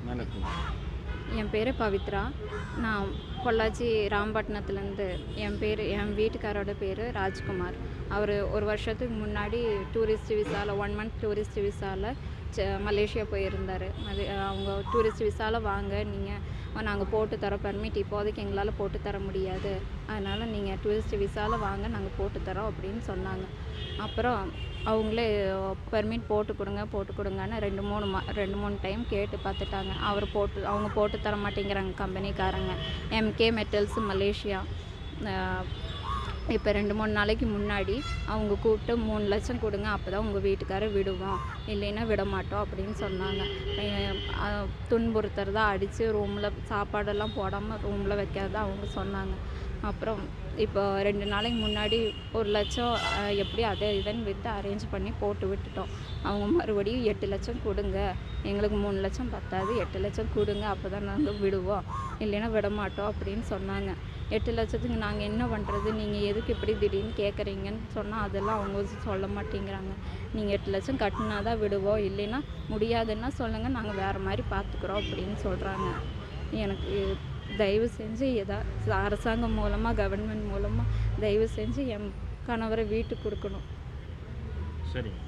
நல்லா இருக்குங்க. என் பேர் பவித்ரா. நான் பொள்ளாச்சி ராம்பட்டினத்துலேருந்து என் வீட்டுக்காரோட பேர் ராஜ்குமார். அவர் ஒரு வருஷத்துக்கு முன்னாடி டூரிஸ்ட் விசாவில் 1 மந்த் டூரிஸ்ட் விசாவில் மலேசியா போயிருந்தார். அவங்க டூரிஸ்ட் விசாவில் வாங்க நாங்கள் போட்டு தரோம், பெர்மிட் இப்போதைக்கு எங்களால் போட்டு தர முடியாது, அதனால் நீங்கள் டூரிஸ்ட் விசாவில் வாங்க நாங்கள் போட்டு தரோம் அப்படின்னு சொன்னாங்க. அப்புறம் அவங்களே பெர்மிட் போட்டு கொடுங்கன்னு 2-3 டைம் கேட்டு பார்த்துட்டாங்க. அவங்க போட்டு தர மாட்டேங்கிறாங்க கம்பெனிக்காரங்க. MK metals Malaysia. இப்போ 2-3 நாளைக்கு முன்னாடி அவங்க கூப்பிட்டு 3 லட்சம் கொடுங்க, அப்போ தான் உங்கள் வீட்டுக்காரர் விடுவோம், இல்லைன்னா விட மாட்டோம் அப்படின்னு சொன்னாங்க. துன்புறுத்துறதா, அடித்து ரூமில் சாப்பாடெல்லாம் போடாமல் ரூமில் வைக்கிறதா அவங்க சொன்னாங்க. அப்புறம் இப்போ 2 நாளைக்கு முன்னாடி 1 லட்சம் எப்படி அதை இதுன்னு விற்று அரேஞ்ச் பண்ணி போட்டு விட்டுட்டோம். அவங்க மறுபடியும் 8 லட்சம் கொடுங்க, எங்களுக்கு 3 லட்சம் பத்தாது, 8 லட்சம் கொடுங்க, அப்போ தான் நாங்கள் விடுவோம், இல்லைன்னா விட மாட்டோம் அப்படின்னு சொன்னாங்க. 8 லட்சத்துக்கு நாங்கள் என்ன பண்ணுறது, நீங்கள் எதுக்கு இப்படி திடீர்னு கேட்குறீங்கன்னு சொன்னால் அதெல்லாம் அவங்க சொல்ல மாட்டேங்கிறாங்க. நீங்கள் 8 லட்சம் கட்டினா தான் விடுவோம், இல்லைன்னா முடியாதுன்னா சொல்லுங்கள், நாங்கள் வேறு மாதிரி பார்த்துக்குறோம் அப்படின்னு சொல்கிறாங்க. எனக்கு தயவு செஞ்சு அரசாங்கம் மூலமாக, கவர்மெண்ட் மூலமாக தயவு செஞ்சு என் கணவரை வீட்டுக்கு கொடுக்கணும். சரிங்க.